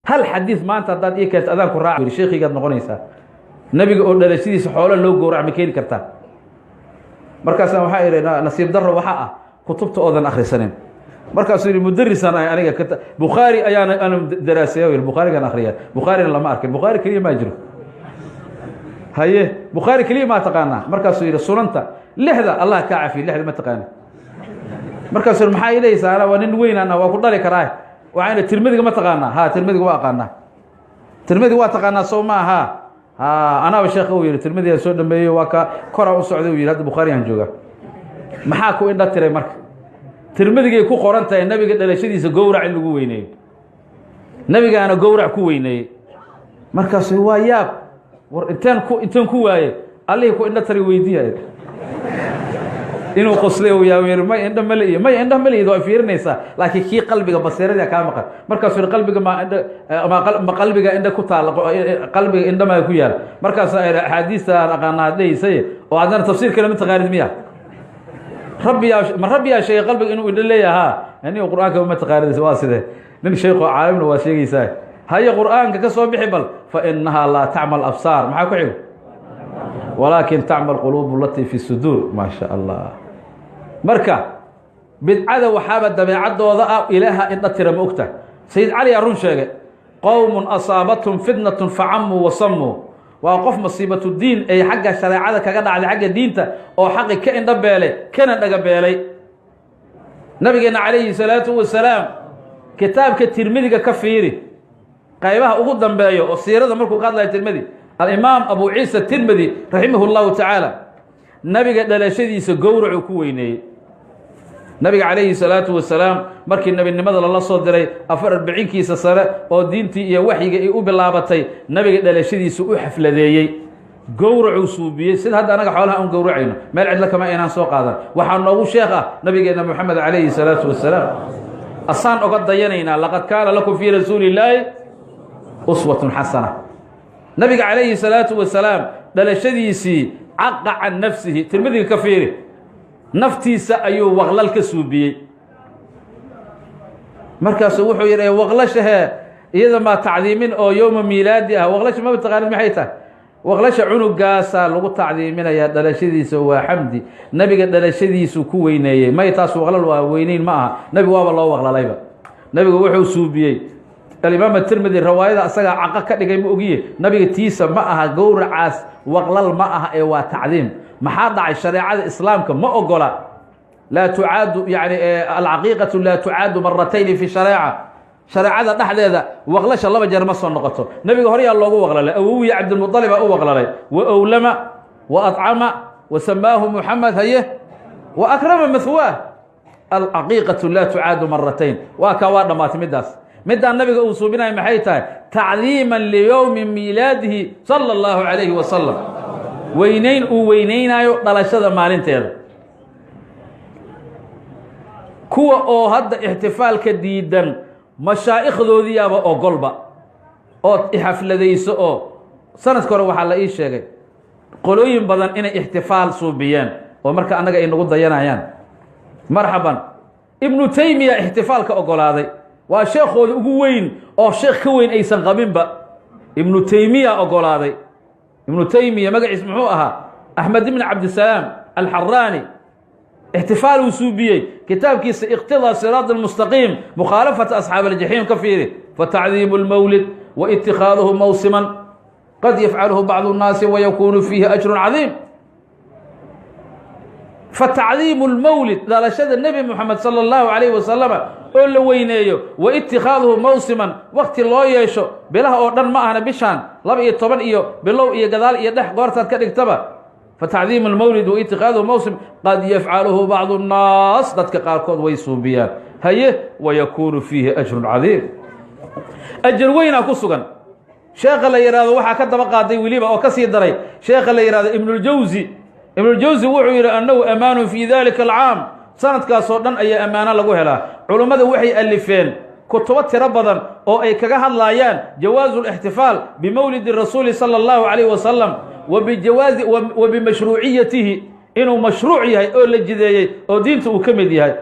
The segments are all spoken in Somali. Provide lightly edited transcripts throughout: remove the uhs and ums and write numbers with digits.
hal xadiis maanta haddaad ii keento adaan ku raaci sheekhigaad noqonaysaa nabiga oo dhalashadiisa xoolo loo gowrac ma keeni kartaa markaasna waxaa idhi nasiib darro waxaa ah kutubta oodan akhrisanin markaasuu yidhi mudarisaan ay aniga bukhaari ayaana daraaseeya yidhi bukhaarigaan akhriya bukhaarina lama arkin bukhaari keliya maa jiro haye bukhaari keliya maa taqaanaa markaasuu yidhi sunanta lixda allah kaa cafiy lixda ma taqaani markaasuu yidhi maxaa ilaysaa ana waa nin weynaana waa ku dhali karaa waxayna tirmidiga ma taqaanaa ha tirmidiga waa aqaanaa tirmidiga waa taqaanaa sow ma aha anaaba sheekh uu yidhi tirmidiga soo dhameeyey waa ka koraa u socday uu yidhi hadda bukhaariyaan jooga maxaa ku indha tiray marka tirmidigay ku qoran tahay nabiga dhalashadiisa gowrac in lagu weyneeyo nabigaana gowrac ku weyneeyey markaasu waa yaab war intaan ku waaye allihii ku indha tari weydiiya inuu qoslay uu yaawir may indha male iyo may indha male waa fiirinaysaa laakiin kii qalbiga basiirada ka maqan markaasuu qalbiga ma qalbiga indha ku taal qalbiga indha ma ku yaal markaas axaadiista aan aqaanaadaysay oo aadana tafsiirkana ma taqaanid miya rabbi yaa sheegay qalbiga inuu indha leeyahay aniga quraanka ma taqaanid waa sidee nin sheekho caalimna waa sheegaysaa هاي قرآن كسو بحبل فإنها لا تعمل أبصار معك عيو ولكن تعمل قلوب التي في الصدور ما شاء الله مركا بدعة وحابة دبيعة وضاء إليها إن ترى مؤكتة سيد علي أرون شيء قوم أصابتهم فتنة فعموا وصموا وقف مصيبة الدين أي حق الشريعة كقدع على حق الدين أو حق كائن دبالي كان دبالي نبينا عليه الصلاة والسلام كتاب كالترمذي كفيري قيبها ugu dambeeyo oo siirada markuu qaadlay tirmidi al-imam Abu Isa Tirmidhi rahimahullahu ta'ala nabiga dhalashadiisa gowracu ku weyneeyay nabiga calayhi salaatu wasalaam markii nabinimada la soo diray 40 kiisa sare oo diintii iyo waxyiga ay u bilaabatay nabiga dhalashadiisa u xafladeeyay gowracu suubiyay sida hadda anaga xoolaha aan gowracayno meel cid la kama inaan soo qaadan waxa noogu sheekha nabigeena Muhammad calayhi salaatu wasalaam asaan uga dayanayna laqad kaana lakum fi rasuulillahi أسوة حسنة نبي عليه الصلاة والسلام دلشديسي عق عن نفسه تلمذي الكفير نفتي سأيو وغلل كسوبي مركز وحو يرى وغلشها إذا ما تعظيمين أو يوم ميلادها وغلش ما بتغير محيطة وغلش عنق قاسا لغو تعظيمين يا دلشديس وحمدي نبي دلشديس كويني ما يتاس وغلل وينين معها نبي واب الله وغلل أيضا نبي وحو سوبي الإمام الترمذي الرواية أصلا عقّك دقي مؤجية نبي تيسا معها جور عاس وغلل معها إيوا تعظيم محاضع الشريعة الإسلام كما أقوله لا تعاد يعني العقيقة لا تعاد مرتين في شريعة نحن هذا وغلش الله بجر مصر نقطه نبي هري الله وغلل أبوي عبد المطلب أو وغلل وأولم وأطعم وسماه محمد هيه وأكرم مثواه العقيقة لا تعاد مرتين وكوارد ما تمدس مدى النبي أوصوبنا محيطا تعظيما ليوم ميلاده صلى الله عليه وسلم وينين يقضل الشذا مالين تير كوا أو هذا احتفال كديدا مشايخ ذو ذيابا أو قلبا أو حفل ذيس أو سنة كورو وحالا إيش شيء قلوين بدن إن احتفال صوبيان ومركا أنك إنه قد ينايان مرحبا ابن تيمية احتفال كأقول هذا وشيخ وين أو شيخ كوين أيسن غبينبا ابن تيمية أقول هذا ابن تيمية ما اسمعوها أحمد بن عبد السلام الحراني احتفال وسوبية كتاب كيس اقتضى صراط المستقيم مخالفة أصحاب الجحيم كفيره فتعظيم المولد واتخاذه موسما قد يفعله بعض الناس ويكون فيه أجر عظيم فتعظيم المولد لا شد النبي محمد صلى الله عليه وسلم أول وينيو واتخاذه موسما وقت الله يشو بله أردن ما أنا بشان لبي طبعا إيو بلو إيو قدال إيو دح قارتات كدكتبه فتعظيم المولد واتخاذه موسم قد يفعله بعض الناس ذاتك قاركود ويسوبيان هيه ويكون فيه أجر عظيم أجر وين أكسوغن شيخ الله يراد وحا كدب قاضي وليبا أو كسي دري شيخ الله يراد ابن الجوزي وحي أنه أمان في ذلك العام سنة كاسودن أي أمانة لغو هلا علماء وحي ألفين كتبت ربضا أو أي كغاها اللايان جواز الاحتفال بمولد الرسول صلى الله عليه وسلم وبجواز وبمشروعيته إنه مشروعي أو لجدي أو دينته كمدي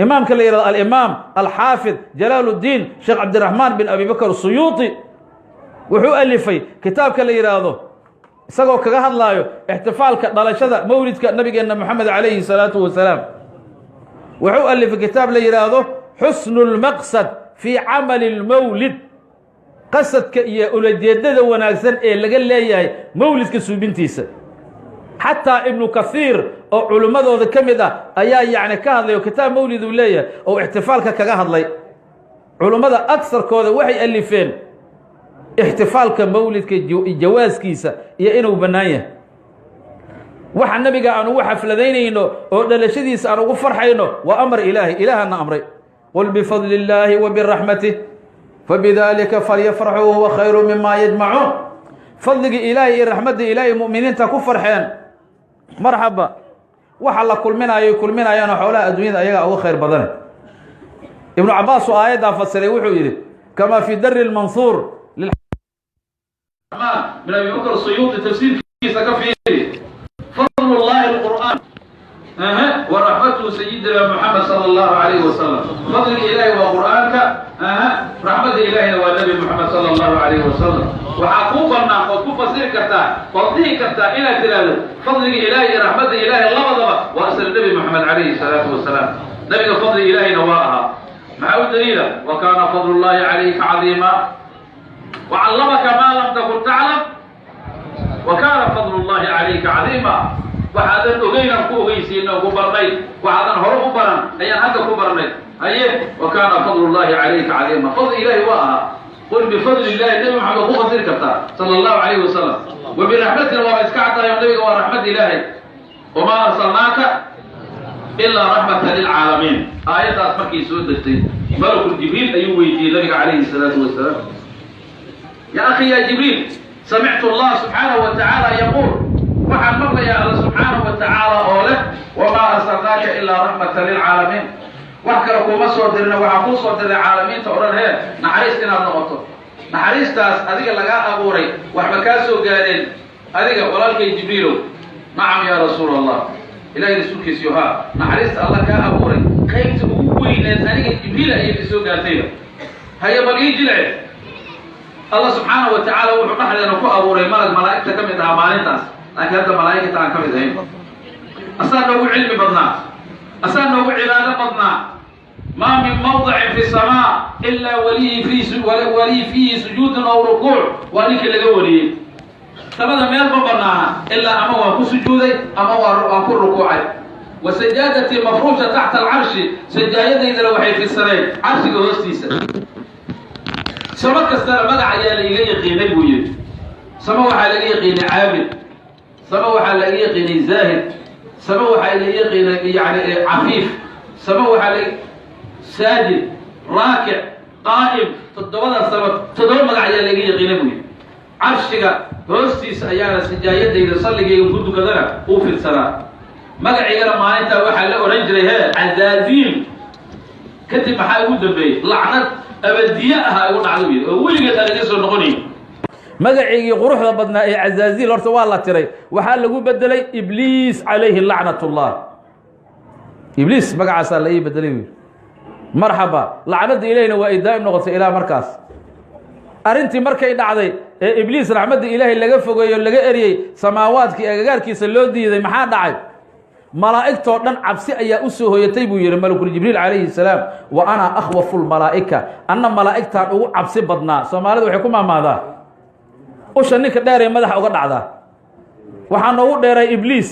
imaamka la yihahdo alimaam alxaafid jalaaluddiin sheekh cabdiraxmaan bin abi bakr suyuuطi wuxuu alifay kitaabka la yidhaahdo isagoo kaga hadlaayo ixtifaalka dhalashada mawlidka nabigeenna moxamed calayhi الsalaatu wasalaam wuxuu alifay kitaab la yidhaahdo xusnu اlmaqsad fii camali اlmawlid qasadka iyo ulajeedada wanaagsan ee laga leeyahay mawlidka suubintiisa xataa ibnu kahiir oo culimmadooda ka mid ah ayaa yacni ka hadlay oo kitaab mawlid uu leeyahay oo ixtifaalka kaga hadlay culummada agsarkooda waxay alifeen ixtifaalka mawlidka jawaaskiisa iyo inuu bannaan yahay waxa nebiga aan ugu xafladaynayno oo dhalashadiisa aan ugu farxayno waa amar ilaahi ilaahana amray qul bifadli illaahi wa biraxmatih fabidaalika falyafraxuu huwa khayru mima yajmacuun fadligii ilaahay iyo raxmadda ilaahay mu'miniinta ku farxeen marxaba waxa la kulminayo kulminayaanoo xoolaha adduunyada ayagaa uga khayr badane ibnu cabaas oo aayaddaa fasiray wuxuu yidhi kamaa fii dari lmansuur min abi bakr suyuuti tafsiirkiisa ka fiiri fadlu llahi alqur'aan ورحمته سيدنا محمد صلى الله عليه وسلم فضل إلهي وقرآنك رحمة إلهي والنبي محمد صلى الله عليه وسلم وحقوقنا قد فصير كتا فضيه كتا إلى تلاله فضل إلهي رحمة إلهي الله ضبط وأسر النبي محمد عليه الصلاة والسلام نبي فضل إلهي نواها مع دليلا وكان فضل الله عليك عظيما وعلمك ما لم تكن تعلم وكان فضل الله عليك عظيما waxaadan ogeynan ku ogeysiina ugu barnay waxaadan hore u baran ayaan hadda ku barnay haye wakaana fadlullahi calayka cadiima fadl ilaahi waa ahaa qul bifadli illahi nabi maxamed ku fasiri kartaa sala allahu calayhi wasalam wabiraxmatina waa iska caddayo nabiga waa raxmad ilaahay wamaa arsalnaaka ilaa raxmatan lilcaalamiin aayaddaas markay soo degtay malakul jibriil ayuu weydiiyey nabiga calayhi salaatu wasalaam ya akhi ya jibriil samictu allah subxaanahu wa tacaala yaquul waxaan maqlayaa alla subxaanahu wa tacaala oo leh wamaa arsalnaaka ilaa raxmatan lilcaalamiin wax kale kuuma soo dirina waxaan kuu soo dirnay caalamiinta odhan hee naxariis inaad noqoto naxariistaas adiga lagaa abuuray waxba kaa soo gaadheen adiga walaalkay jibriilow nacam yaa rasuul allah ilahay rasuulkiisiyo haa naxariista alla kaa abuuray qaybta ugu weyneed aniga jibriil ayay ka soo gaartayba haye bal ii jilce allah subxaanahu wa tacaala wuxuu dhexdeena ku abuuray malag malaa'igta ka mid ahaa maalintaas laakiin hadda malaa'igta aan ka mid ahayn asaa noogu cilmi badnaa asaa noogu cibaado badnaa maa min mawdicin fi samaa ilaa walii fiihi sujuudun aw rukuuc waa ninkii laga wariyey samada meel ma banaana ilaa ama waan ku sujuuday ama waan ku rukuucay wa sajaadatii mafruusha taxta alcarshi sajaayadaydana waxay fidsanayd carshiga hoostiisa samo kastana magac ayaa laiga yaqiinay buu yidhi samo waxaa laga yaqiinay caabid sama waxaa laga yaqiinay zaahid sama waxaa laga yaqiinay yani cafiif sama waxaa laga saajid raakic qaa'im toddobadaas sama toddoba magac ayaa laga yaqiinay buu yidhi carshiga hoostiisa ayaana sijaayadayda salligayga ku dukadana uu fidsanaa magaciigana maalintaa waxaa la odhan jiray hee cazaaziil kadib maxaa ugu dambeeyey lacnad abadiye ahaa igu dhacda u yidhi oo weligeed aan iga soo noqonayn magaciigii quruxda badnaa ee cazaaziil horta waa la tiray waxaa lagu bedelay ibliis calayhi lacnat ullah ibliis magacaasaa la ii bedelay buu yidhi marxaba lacnadda ilahina waa ay daa'im noqotay ilaa markaas arrintii markay dhacday ee ibliis raxmadda ilaahay laga fogeeyo laga eryey samaawaadkii agagaarkiisa loo diiday maxaa dhacay malaa'igtoo dhan cabsi ayaa u soo hoyatay buu yidhi malakul jibriil calayhi salaam wa ana akhwafu lmalaa'ika anna malaa'igtaan ugu cabsi badnaa soomaalidu waxay ku maamaadaa usha ninka dheeree madaxa uga dhacdaa waxaa noogu dheeray ibliis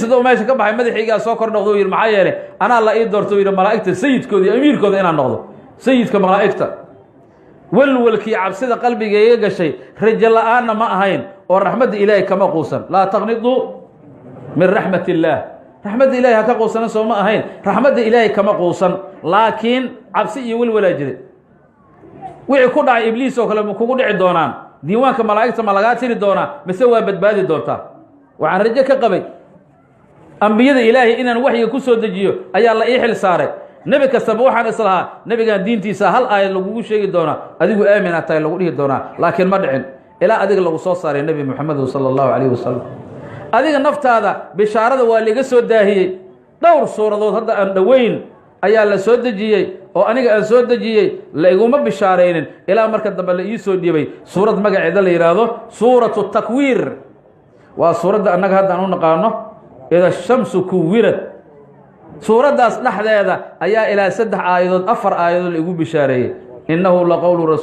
hadduu meesha ka baxay madaxiigaa soo kor noqdo u yidhi maxaa yeelay anaa la ii doorto u yidhi malaa'igta sayidkooda iyo amiirkooda inaan noqdo sayidka malaa'igta walwalkii cabsida qalbigayga gashay rajo la'aanna ma ahayn oo raxmadda ilaahay kama quusan laa taqniduu min raxmat illaah raxmadda ilahay ha ka quusana soo ma ahayn raxmadda ilaahay kama quusan laakiin cabsi iyo welwalaa jiray wixii ku dhacay ibliis oo kale ma kugu dhici doonaan diiwaanka malaa'igta ma lagaa tiri doonaa mise waa badbaadi doontaa waxaan rajo ka qabay ambiyada ilaahay inaan waxyiga ku soo dejiyo ayaa la ii xil saaray nebi kastaba waxaan islahaa nebigan diintiisa hal aayad lagugu sheegi doonaa adigu aaminaad tahay lagu dhihi doonaa laakiin ma dhicin ilaa adiga lagu soo saaray nebi moxamedu sala allahu calayhi wasalam adiga naftaada bishaarada waa liga soo daahiyey dhowr suuradood hadda aan dhoweyn ayaa la soo dejiyey oo aniga aan soo dejiyey la iguma bishaaraynin ilaa marka dambe la ii soo dhiibay suurad magaceeda la yidhaahdo suuratu takwiir. waa suuradda annaga hadda aan u naqaano ida shamsu kuwirad. suuraddaas dhexdeeda ayaa ilaa 3 aayadood 4 aayadood la igu bishaareeyey innahu laqowlu